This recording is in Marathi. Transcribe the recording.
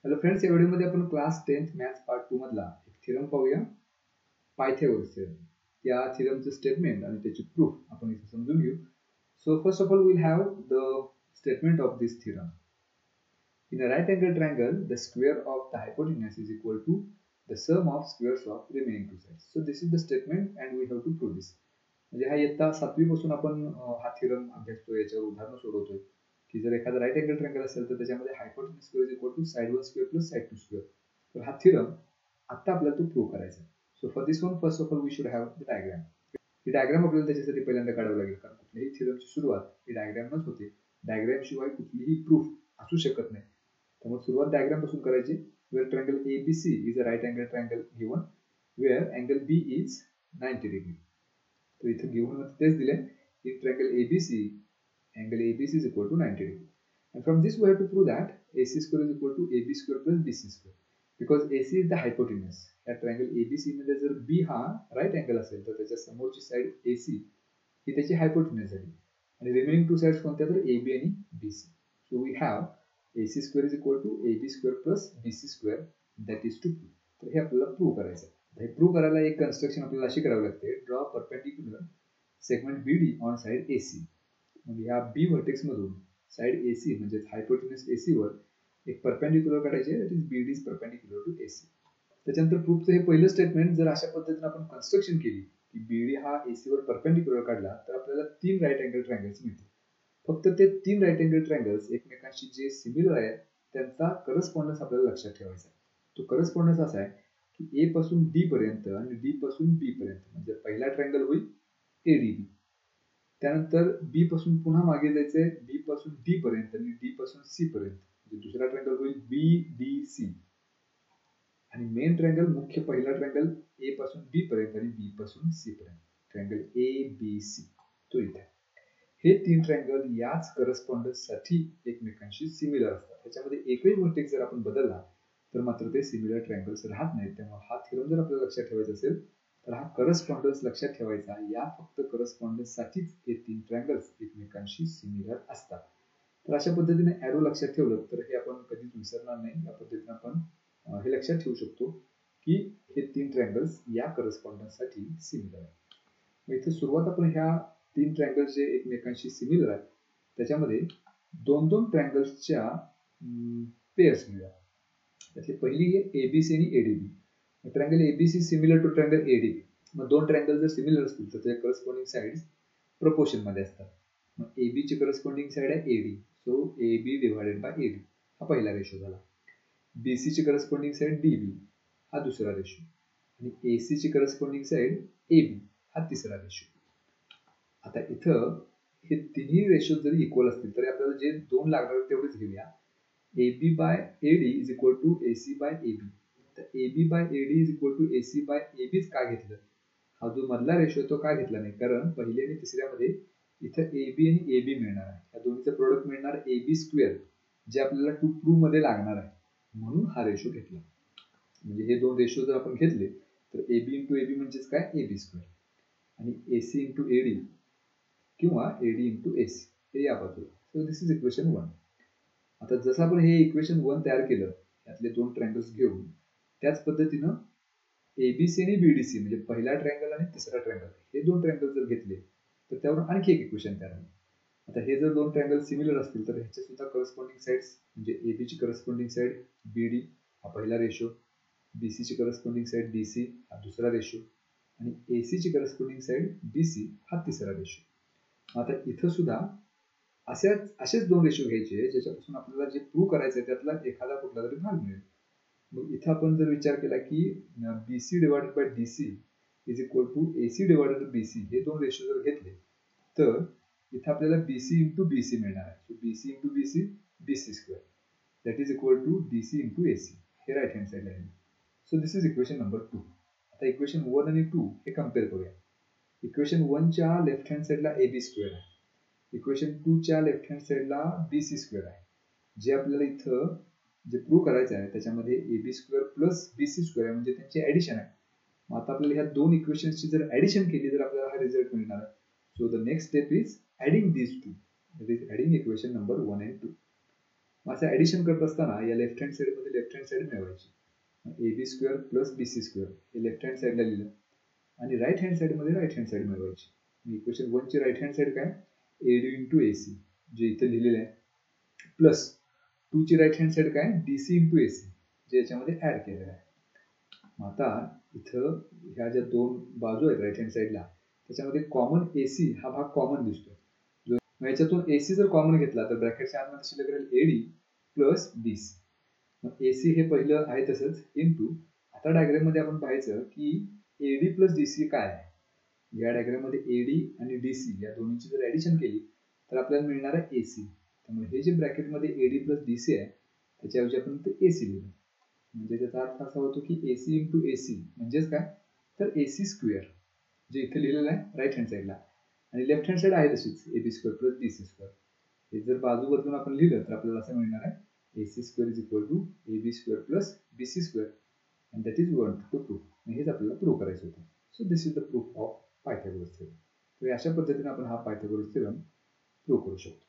हॅलो फ्रेंड्स, या व्हिडिओमध्ये आपण क्लास 10th मॅथ्स पार्ट 2 मधला एक थेरम पाहूया, पायथागोरस थेरम. या थेरमचं स्टेटमेंट आणि त्याची प्रूफ आपण इथे समजून घेऊ. So first of all we'll have the statement of this theorem. In a right angle triangle, the square of the hypotenuse is equal to the sum of squares of remaining two sides. So this is the statement and we have to prove this. म्हणजे हा इयत्ता 7वी पासून आपण हा थेरम अभ्यासतोय, याच्यावर उदाहरणं सोडवतोय की जर एखादा राईट अँगल ट्रायंगल असेल तर त्याच्यामध्ये hypotenuse square is equal to side 1 square plus side 2 square. तर हा थेरम आता आपल्याला तो प्रूव्ह करायचा आहे. So for this one first of all we should have the diagram. ही डायग्राम आपल्याला त्याच्यासाठी पहिल्यांदा काढावं लागेल, कारण कुठल्याही थेरमची सुरुवात ही डायग्रामच होते. डायग्राम शिवाय कुठलीही प्रूफ असू शकत नाही. त्यामुळे सुरुवात डायग्राम पासून करायची. Where triangle ABC is a right angle triangle given where angle B is 90 degree. तर इथे गिवन तेच दिले. In triangle ABC angle ABC is equal to 90 degree. And from this we have to prove that AC square is equal to AB square plus BC square. Because AC is the hypotenuse. या triangle ABC मध्ये जर B हा right angle असेल तर त्याच्या समोरची साइड AC ही त्याची hypotenuse झाली. आणि remaining two sides कोणत्या तर AB आणि BC. So we have AC square is equal to AB square plus BC square, that is to prove. तर हे आपल्याला प्रूव्ह करायचं आहे. हे प्रूव्ह करायला एक कन्स्ट्रक्शन आपल्याला अशी करावी लागते. Draw perpendicular segment BD on side AC. म्हणजे या बी व्हर्टेक्स मधून साइड AC म्हणजे हायपोटेन्यूज AC वर एक परपेंडिक्युलर काढायचे, that is BD is perpendicular to AC. त्याच्यानंतर प्रूफचं हे पहिलं स्टेटमेंट जर अशा पद्धतीने आपण कन्स्ट्रक्शन केली की BD हा AC वर परपेंडिक्युलर काढला तर आपल्याला 3 राईट अँगल ट्रायंगल्स मिळतील. फक्त ते 3 राईट अँगल ट्रायंगल्स एकमेकांशी जे सिमिलर आहेत त्यांचा करस्पॉन्डन्स आपल्याला लक्षात ठेवायचा आहे. तो करस्पॉन्डन्स असा आहे की A पासून D पर्यंत आणि D पासून B पर्यंत, म्हणजे पहिला ट्रायंगल होईल ADB. त्यानंतर B पासून पुन्हा मागे जायचंय B पासून D पर्यंत आणि D पासून C पर्यंत, म्हणजे दुसरा ट्रायंगल होईल BDC. आणि मेन ट्रायंगल, मुख्य पहिला ट्रायंगल A पासून B पर्यंत आणि B पासून C पर्यंत, ट्रायंगल ABC तो इथे. हे 3 ट्रायंगल याच करस्पॉन्डन्स साठी एकमेकांशी सिमिलर असतात. त्याच्यामध्ये एकही व्हर्टेक्स जर आपण बदलला तर मात्र ते सिमिलर ट्रायंगल्स राहत नाहीत. त्यामुळे हा थेरम जर आपल्याला लक्षात ठेवायचा असेल तर हा करस्पॉन्डन्स लक्षात ठेवायचा. या फक्त करस्पॉन्डन्स साठीच हे 3 ट्रायंगल्स एकमेकांशी सिमिलर असतात. तर अशा पद्धतीने एरो लक्षात ठेवलं तर हे आपण कधीच विसरणार नाही. या पद्धतीने आपण हे लक्षात ठेवू शकतो की हे 3 ट्रायंगल्स या करस्पॉन्डन्स साठी सिमिलर आहेत. मग इथे सुरुवात आपण ह्या 3 ट्रायंगल्स जे एकमेकांशी सिमिलर आहेत त्याच्यामध्ये दोन दोन ट्रायंगल्सच्या पेअर्स मिळूया. त्यातली पहिली आहे ABC आणि ADB. Triangle ABC similar to triangle ADB. मग दोन ट्रायंगल जर सिमिलर असतील तर त्याच्या करस्पॉन्डिंग साइड्स प्रपोर्शन मध्ये असतात. मग AB ची करस्पॉन्डिंग साइड आहे AD, so AB divided by AD हा पहिला रेशो झाला. BC ची करस्पॉन्डिंग साइड DB हा दुसरा रेशो आणि AC ची करस्पॉन्डिंग साइड AB हा तिसरा रेशो. आता इथं हे तिन्ही रेशो जरी इक्वल असतील तरी आपल्याला जे दोन लागणार तेवढेच घेऊया. AB by AD is equal to AC by AB. तर AB by AD is equal to AC by AB का घेतलं? हा जो मधला रेशो तो का घेतला नाही? कारण पहिल्या आणि तिसऱ्यामध्ये इथं AB आणि AB मिळणार आहे. या दोन्हीचं प्रोडक्ट मिळणार AB स्क्वेअर, जे आपल्याला टू प्रूव्ह मध्ये लागणार आहे, म्हणून हा रेशो घेतला. म्हणजे हे दोन रेशो जर आपण घेतले तर AB इंटू AB म्हणजेच काय? AB स्क्वेअर आणि AC इंटू AD किंवा AD इंटू AC हे या बाजूला. So this is equation 1. आता जसं आपण हे इक्वेशन 1 तयार केलं यातले दोन ट्रायंगल्स घेऊन, त्याच पद्धतीनं ABC आणि BDC म्हणजे पहिला ट्रायंगल आणि तिसरा ट्रायंगल हे दोन ट्रायंगल जर घेतले तर त्यावर आणखी एक इक्वेशन तयार होईल. आता हे जर दोन ट्रायंगल सिमिलर असतील तर ह्याचे सुद्धा करस्पॉन्डिंग साइड्स म्हणजे AB ची करस्पॉन्डिंग साइड BD हा पहिला रेशो, BC ची करस्पॉन्डिंग साइड DC हा दुसरा रेशो आणि AC ची करस्पॉन्डिंग साइड BC हा तिसरा रेशो. आता इथं सुद्धा असेच दोन रेशो घ्यायचे ज्याच्यापासून आपल्याला जे प्रूव्ह करायचं आहे त्यातला एखादा कुठला तरी भाग मिळेल. मग इथं आपण जर विचार केला की BC divided by DC is equal to AC divided by BC हे दोन रेशो जर घेतले तर इथं आपल्याला BC इंटू BC मिळणार आहे. So BC into BC BC square that is equal to DC into AC हे राईट हँड साईडला येईल. So this is equation number 2. आता इक्वेशन 1 आणि 2 हे कम्पेअर करूया. इक्वेशन 1 च्या लेफ्ट हँड साईडला AB स्क्वेअर आहे, इक्वेशन 2 च्या लेफ्ट हँड साईडला BC स्क्वेअर आहे. जे आपल्याला इथं जे प्रूव्ह करायचं आहे त्याच्यामध्ये AB square plus BC square आहे, म्हणजे त्यांची ऍडिशन आहे. मग आता आपल्याला ह्या दोन इक्वेशन्सची जर ऍडिशन केली तर आपल्याला हा रिझल्ट मिळणार आहे. So the next step is adding these two, that is adding equation number 1 and 2. असं ऍडिशन करत असताना या लेफ्ट हँड साइड मध्ये लेफ्ट हँड साइड मिळवायची. A B square plus B C square हे लेफ्ट हँड साइडला लिहिलं आणि राईट हँड साइड मध्ये राईट हँड साइड मिळवायची. इक्वेशन 1 ची राईट हँड साइड काय एडी इंटू एसी जे इथे लिहिलेलं आहे प्लस 2 ची राईट हँड साइड काय डीसी इंटू एसी जे याच्यामध्ये ऍड केलेलं आहे. आता इथं ह्या ज्या दोन बाजू आहेत राईट हँड साइडला त्याच्यामध्ये कॉमन एसी हा भाग कॉमन दिसतो. याच्यातून एसी जर कॉमन घेतला तर ब्रॅकेटच्या आतमध्ये शिल्लक राहील एडी प्लस बीसी. मग एसी हे पहिलं आहे तसंच इंटू आता डायग्राम मध्ये आपण पाहायचं की एडी प्लस डीसी काय आहे. या डायग्राम मध्ये एडी आणि डीसी या दोन्हीची जर ऍडिशन केली तर आपल्याला मिळणार आहे एसी. त्यामुळे हे जे ब्रॅकेट मध्ये एडी प्लस डीसी आहे त्याच्याऐवजी आपण ते एसी लिहिलं. म्हणजे त्याचा अर्थ असा होतो की एसी इंटू एसी म्हणजेच काय तर एसी स्क्वेअर जे इथे लिहिलेलं आहे राईट हँड साइडला आणि लेफ्ट हँड साइड आहे तशीच A B square plus BC square. हे जर बाजू बदलून आपण लिहिलं तर आपल्याला असं मिळणार आहे AC square is equal to A B square plus BC square and that is one to proof. हेच आपल्याला प्रूव्ह करायचं होतं. So this is the proof of Pythagoras theorem. तर अशा पद्धतीने आपण हा पायथागोरस थेरम प्रूव्ह करू शकतो.